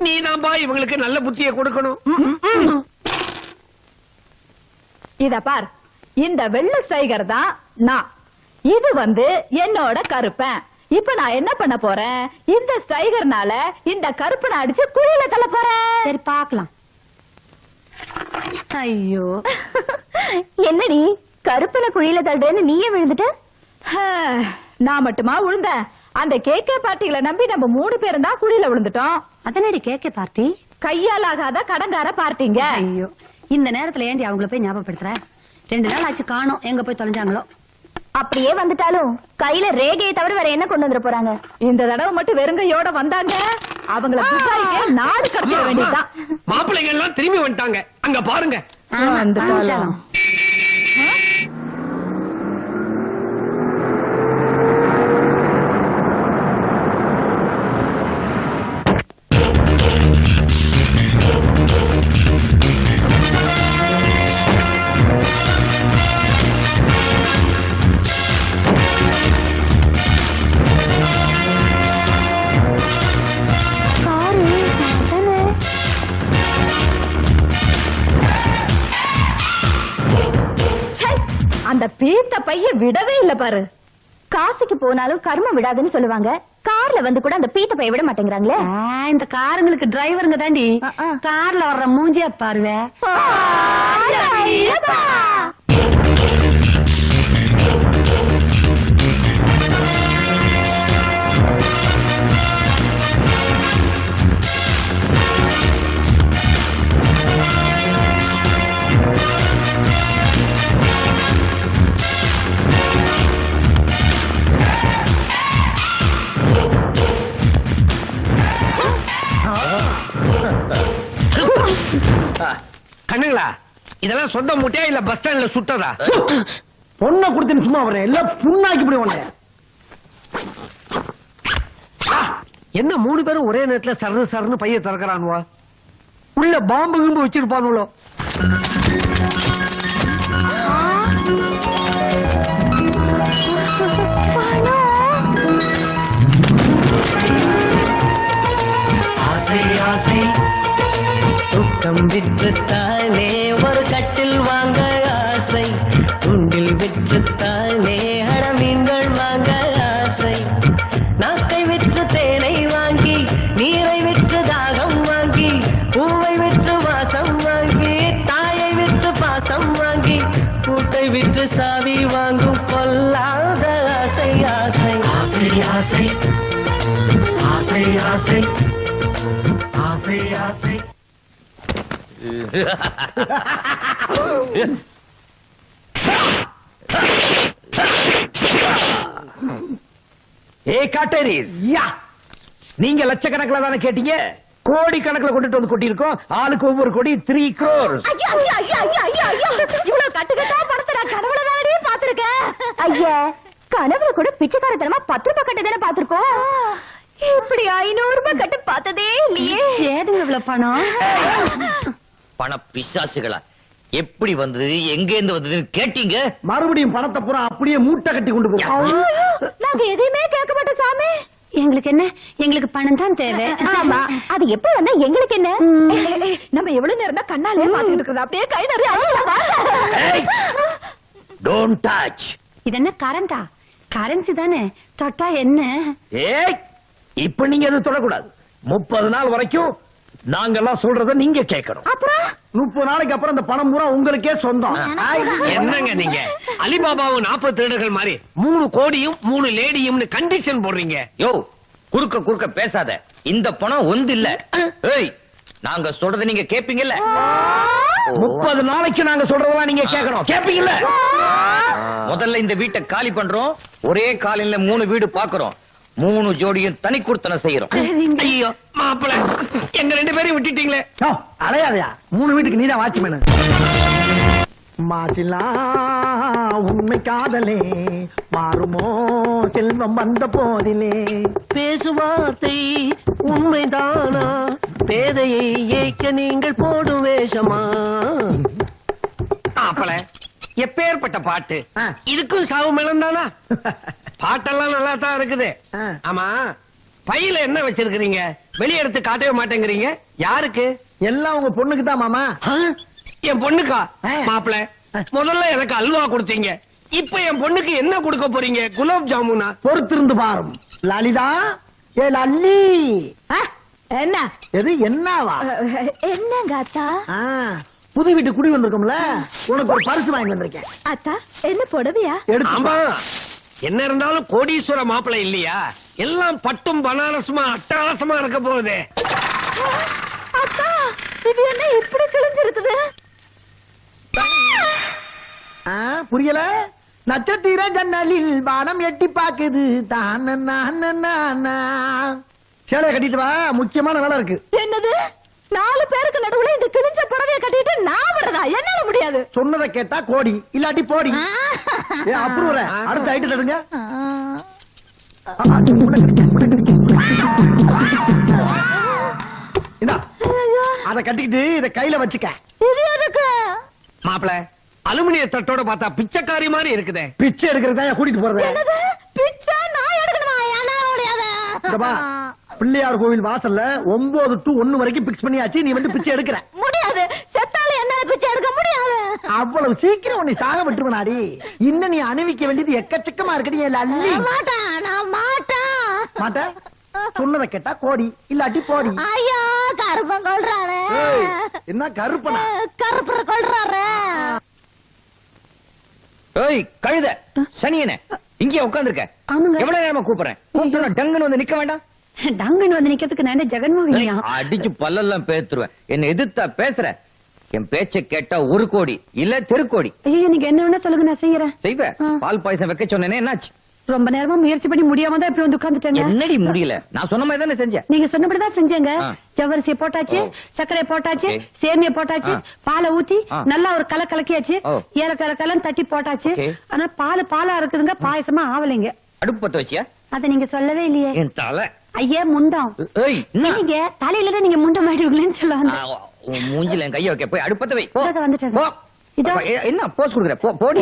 நீதான்பா இவங்களுக்கு நல்ல புத்தியை கொடுக்கணும். இத பார், இந்த வெள்ள ஸ்டைகர் தான் நான், இது என்னோட கருப்பன். இப்ப நான் என்ன பண்ண போறேன், இந்த ஸ்டைகர்னால இந்த கருப்பனை அடிச்சு குழியில தள்ள போறேன். சரி பாக்கலாம். ஐயோ என்னடி கருப்பனை குழியில தள்ளுறேன்னு நீயே விழுந்துட்ட? நான் மட்டுமா விழுந்தேன்? அந்த கேக்கே பார்ட்டிகளை நம்பி நம்ம 3 பேரும் தான் குழியில விழுந்துட்டோம். அதனடி கேக்கே பார்ட்டி? கையால் ஆகாத கடங்கார பார்ட்டிங்க. ஐயோ, இந்த நேரத்துல ஏண்டி அவங்கள போய் ஞாபகப்படுத்துற? 2 நாள் ஆச்சு காணோம், எங்க போய் தொலைஞ்சாங்களோ. அப்படியே வந்துட்டாலும் கையில ரேகையை தவிர வேற என்ன கொண்டு வந்துட போறாங்க? இந்த தடவை மட்டும் வெறுங்கையோட வந்தாங்க, அவங்கள நாடு கடத்த வேண்டியதுதான். மாப்பிள்ளைங்க எல்லாம் திரும்பி வந்துட்டாங்க, அங்க பாருங்க. அந்த பீத்த பைய விடவே இல்ல பாரு. காசுக்கு போனாலும் கர்மம் விடாதுன்னு சொல்லுவாங்க. கார்ல வந்து கூட அந்த பீத்த பைய விட மாட்டேங்கிறாங்களே. இந்த காருங்களுக்கு டிரைவருங்க தாண்டி. கார்ல வர்ற மூஞ்சியா பாருவே. கண்ணுங்களா, இதெல்லாம் சொந்த மூட்டையா இல்ல பஸ் ஸ்டாண்ட்ல சுட்டதா? பொண்ணை கொடுத்து சும்மா வரேன், எல்லாம் புண்ணாக்கி போடுவாங்க. என்ன 3 பேரும் ஒரே நேரத்துல சரணு சரணு பைய திறக்கிறானுவா? உள்ள பாம்பு கிம்பு வச்சிருப்பானுங்களோ? துக்கம் விற்றுத்தானே ஒரு கட்டில் வாங்க ஆசை, துண்டில் விற்றுத்தானே மீன்கள் வாங்க ஆசை, நாக்கை விற்று தேனை வாங்கி, நீரை விற்று தாகம் வாங்கி, பூவை விற்று வாசம் வாங்கி, தாயை விற்று பாசம் வாங்கி, கூட்டை விற்று சாவி வாங்கும் பொல்லாத ஆசை ஆசை ஆசை ஆசை ஆசை ஆசை ஆசை ஆசை. நீங்க லட்சக்கணக்கில் தானே கேட்டீங்க, கோடி கணக்கில் கொண்டுட்டு வந்து கொட்டியிருக்கோம். ஆளுக்கு ஒவ்வொரு கோடி 3 crores. இவ்வளவு கட்டுக்கட்டா பணத்தை நான் கனவுல தானே பாத்துருக்கேன். ஐயா, கனவுல கூட பிச்சைக்காரத்தனமா 10 ரூபாய் கட்டு தானே பாத்துருக்கோம். இப்படி 500 ரூபாய் கட்டு பார்த்ததே இல்லையே. ஏதுங்க இவ்வளவு பணம்? பண பிசாசுகளா, எப்படி வந்தது, எங்க இருந்து வந்ததுன்னு கேட்டீங்க? மறுபடியும் பணத்தை பூரா அப்படியே மூட்டை கட்டி கொண்டு போவோம். நாங்க எதையுமே கேட்க மாட்டோம் சாமி. எங்களுக்கு என்ன, எங்களுக்கு பணம் தான் தேவை. ஆமா, அது எப்படி வந்தா எங்களுக்கு என்ன? நம்ம எவ்வளவு நேரம் தான் கண்ணாலே பாத்துட்டு இருக்கிறது, அப்படியே கை நிறைய. Don't touch. இது என்ன கரண்டா? கரன்சி தானே, தொட்டா என்ன? ஏய், இப்ப நீங்க எதுவும் தொடக்கூடாது. 30 நாள் வரைக்கும் நாங்கெல்லாம் சொல்றத நீங்க கேட்கணும். அப்புறம் 30 நாளைக்கு அப்புறம் இந்த பணம் பூரா உங்களுக்கே சொந்தம். என்னங்க நீங்க அலிபாபாவும் 40 திருடர்கள் மாதிரி 3 கோடியும் 3 லேடியும் கண்டிஷன் போடுறீங்க. யோ, குறுக்க குறுக்க பேசாத. இந்த பணம் ஒந்து இல்ல. ஏய், நாங்க சொல்றத நீங்க கேப்பீங்கல்ல? 30 நாளைக்கு நாங்க சொல்றதெல்லாம் நீங்க கேட்கணும். கேப்பீங்கல்ல? முதல்ல இந்த வீட்டை காலி பண்றோம். ஒரே காலையில 3 வீடு பாக்குறோம். 3 ஜோடியும் தனி கொடுத்தன செய்யறோம். ஐயோ மாப்பிள, எங்க 2 பேரையும் விட்டுட்டீங்களே. அலையாதையா, 3 வீட்டுக்கு நீதான் வாட்ச்மேன். மாசிலா உண்மை காதலே மாறுமோ செல்வம் வந்த போதிலே. பேசுவார்த்தை உண்மைதானா? பேதையை ஏய்க்க நீங்கள் போடும் வேஷமா? மாப்பிள, எப்பேற்பட்ட பாட்டு. இதுக்கும் சாவு மேளம் தானா? பாட்டெல்லாம் நல்லா தான் இருக்குது. ஆமா, பையில என்ன வச்சிருக்கீங்க? வெளிய எடுத்து காட்டவே மாட்டேங்கிறீங்க. யாருக்கு? எல்லாம் உங்க பொண்ணுக்கு தான் மாமா. என் பொண்ணுக்கா? மாப்பிள, முதல்ல எனக்கு அல்வா கொடுத்தீங்க. இப்ப என் பொண்ணுக்கு என்ன கொடுக்க போறீங்க? குலாப் ஜாமுனா? பொறுத்திருந்து பாரும். லலிதா, ஏ லல்லி. என்ன எது என்னவா? என்னங்க அத்தா? புது வீட்டு குடி வந்திருக்கோம்ல, உனக்கு ஒரு பரிசு வாங்கி வந்திருக்கேன். அத்தா, என்ன புடவையா? ஆமா, என்ன இருந்தாலும் கோடீஸ்வர மாப்பிளை இல்லையா? எல்லாம் பட்டும் பனாரசுமா அட்டகாசமா இருக்க போகுது. அத்தா, இது என்ன இப்படி கிழிஞ்சிருக்குது? புரியல? நட்சத்திர ஜன்னலில் வானம் எட்டி பாக்குது. சேலைய கட்டிட்டு வா, முக்கியமான வேலை இருக்கு. என்னது? 4 பேருக்கு நடுவுல இந்த கிழிஞ்ச புடவைய கட்டிட்டு நான் வரதா? என்னால முடியாது. சொன்னதை கேட்டா கோடி, இல்லாட்டி போடி. அப்புறம் அடுத்த ஐட்டு தடுங்க. அத கட்டிக்கிட்டு இத கையில வச்சுக்க. இது எதுக்கு? மாப்பிள, அலுமினிய தட்டோட பார்த்தா பிச்சைக்காரி மாதிரி இருக்குதே. பிச்சை எடுக்கிறதா கூட்டிட்டு போறது? என்னது? பிச்சை நான் எடுக்கணுமா? என்னால முடியாது. பிள்ளையார் கோவில் வாசல்ல 9 to 1 வரைக்கும் பிக்ஸ் பண்ணியாச்சு. நீ வந்து பிச்சை எடுக்கிற? முடியாது. செத்தால என்னால பிச்சை எடுக்க முடியாது. அவ்வளவு சீக்கிரம் உன்னை சாக விட்டுருவனாடி. இன்னும் நீ அணிவிக்க வேண்டியது எக்கச்சக்கமா இருக்கடி. அல்லி மாட்டேன், நான் மாட்டேன். மாட்டேன்? சொன்னதை கேட்டா கோடி, இல்லாட்டி போடி. ஐயோ, கருப்பன் கொள்றாரு. என்ன கருப்பனா? கருப்பர கொள்றாரு. ஏய் கழுத, சனியனே, இங்கே உட்கார்ந்திருக்க. எவ்வளவு நேரமா கூப்பிடுறேன்? கூப்பிட்டு டங்குன்னு வந்து நிக்க வேண்டாம்? டங்குன்னு வந்து நிக்கிறதுக்கு நான் ஜெகன்மோகினியா? அடிச்சு பல்லெல்லாம் பேத்துருவேன். என்ன எதிர்த்தா பேசுற? என் பேச்ச கேட்டா 1 கோடி இல்ல தெருக்கோடி. ஐயோ, நீங்க என்ன வேணா சொல்லுங்க, நான் செய்யறேன். செய்வேன். பால் பாயசம் வைக்க சொன்னேனே, என்னாச்சு? ரொம்ப நேரமா முயற்சி பண்ணி முடியாம தான் இப்படி வந்து உட்கார்ந்துட்டேங்க. என்னடி முடியல? நான் சொன்ன மாதிரி தானே செஞ்சேன். நீங்க சொன்னபடிதான் செஞ்சேங்க. ஜவ்வரிசியை போட்டாச்சு, சர்க்கரை போட்டாச்சு, சேமிய போட்டாச்சு, பாலை ஊத்தி நல்லா ஒரு கலக்கியாச்சு, ஏலக்காய் தட்டி போட்டாச்சு. ஆனா பாலா இருக்குதுங்க, பாயசமா ஆவலைங்க. அடுப்பு பத்த வச்சியா? அத நீங்க சொல்லவே இல்லையே. என் தலை. ஐயா முண்டம். நீங்க தலையில தான் நீங்க முண்டம் ஆயிடுவீங்களேன்னு சொல்லுவாங்க. மூஞ்சில என் கைய வைக்க. போய் அடுப்பு பத்த வை. வந்துட்டேன். என்ன போஸ் கொடுக்குற? போடி.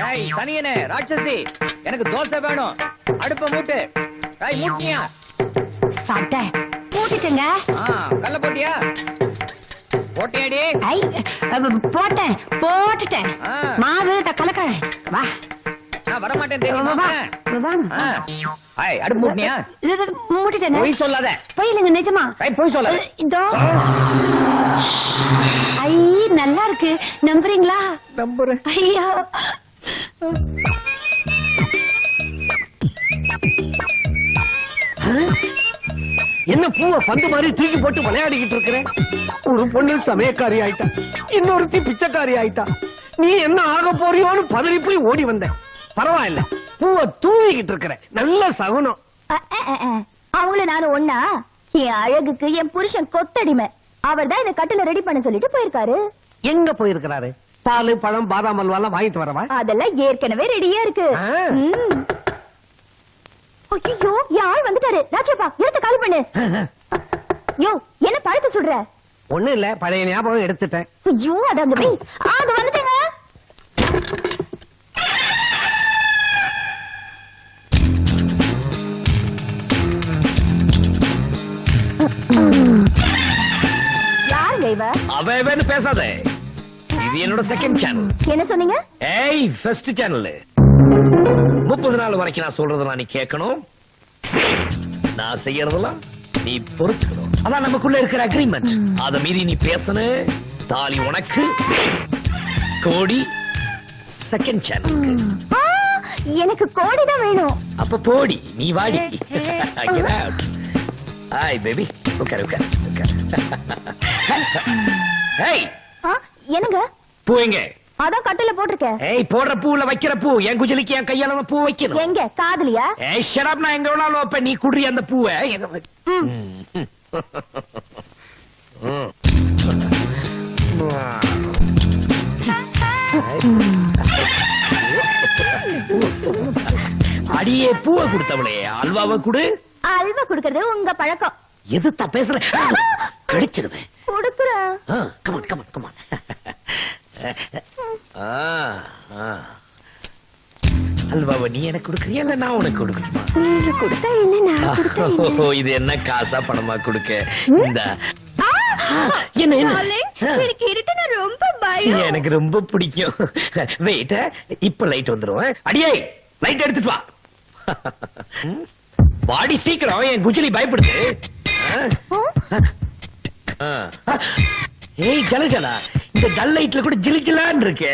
ஏய் சனியனே, ராட்சசி, எனக்கு தோசை வேணும். அடுப்ப மூட்டு. மூட்டியா? சாப்பிட்ட மூட்டிட்டுங்க. கல்ல போட்டியா? போட்டியாடி? போட்டுட்டேன். மாவு கலக்க. வா. நான் வர மாட்டேன் தெரியுமா? அடுப்பு மூட்டியா? மூட்டிட்டேன். பொய் சொல்லாத. பொய் இல்லைங்க, நிஜமா. பொய் சொல்லாத. இதோ. ஐ, நல்லா இருக்கு. நம்புறீங்களா? நம்புறேன். ஐயா, என்ன பூவை பந்து மாதிரி தூக்கி போட்டு விளையாடிக்கிட்டு இருக்கிறேன்? ஒரு பொண்ணு சமயக்காரி ஆயிட்டா, இன்னொருத்தி பிச்சைக்காரி ஆயிட்டா. நீ என்ன ஆக போறியோன்னு பதறி போய் ஓடி வந்த. பரவாயில்ல, பூவை தூவிக்கிட்டு இருக்கிற. நல்ல சகுனம். அவங்கள நானும் ஒன்னா? என் அழகுக்கு என் புருஷன் கொத்தடிமை. அவர் தான் இந்த கட்டில ரெடி பண்ண சொல்லிட்டு போயிருக்காரு. எங்க போயிருக்கிறாரு? பால், பழம், பாதாம் அல்வாலாம் வாங்கிட்டு வரவா? அதெல்லாம் ஏற்கனவே ரெடியா இருக்கு. ஐயோ, யார் வந்துட்டாரு? ராஜப்பா, எடுத்து காலி பண்ணு. யோ, என்ன பழத்தை சொல்ற? ஒண்ணு இல்ல, பழைய ஞாபகம் எடுத்துட்டேன். ஐயோ, அது அந்த அது வந்துட்டேங்க. யாருங்க இவ? அவன்னு பேசாத. இது என்னோட செகண்ட் சேனல். என்ன சொன்னீங்க? ஏய், ஃபர்ஸ்ட் சேனல். 30 நாள் வரைக்கும் நான் சொல்றதெல்லாம் நீ கேட்கணும். நான் செய்யறதெல்லாம் நீ பொறுத்துக்கணும். அதான் நமக்குள்ள இருக்கிற அக்ரிமெண்ட். அத மீறி நீ பேசணும். தாலி உனக்கு, கோடி செகண்ட் சேனலுக்கு. எனக்கு கோடி தான் வேணும். அப்ப போடி நீ வாடி. ஹாய் பேபி, உட்கார் உட்கார் உட்கார். ஹேய், என்னங்க பூ எங்க? அதான் கட்டில போட்டிருக்கேன். ஏய், போடுற பூல வைக்கிற பூ என் குஜலிக்கு என் கையால பூ வைக்கணும். எங்க காதுலியா? ஏய் ஷட் நான் எங்க வேணாலும் வைப்பேன், நீ குடுறி அந்த பூவை. அடியே பூவை கொடுத்தவளே, அல்வாவை குடு. அல்வா குடுக்கறது உங்க பழக்கம். எதுத்தா பேசுற? கடிச்சிருவேன். குடுக்குறேன். Come on come on come on. அல்வாவை நீ எனக்கு கொடுக்கறியா இல்ல நான் உனக்கு கொடுக்கணுமா? நீங்க கொடுத்தா இல்ல நான் கொடுத்தா இல்ல. இது என்ன காசா பணமா கொடுக்க? இந்த என்ன என்ன? எனக்கு இருட்டுனா ரொம்ப பயம். எனக்கு ரொம்ப பிடிக்கும். வெயிட், இப்ப லைட் வந்துரும். அடியே லைட் எடுத்துட்டு வா. பாடி சீக்கிரம், என் குஜலி பயப்படுது. ஏய் ஜலஜலா, இந்த டல் லைட்ல கூட ஜிலி ஜிலான்னு இருக்கு.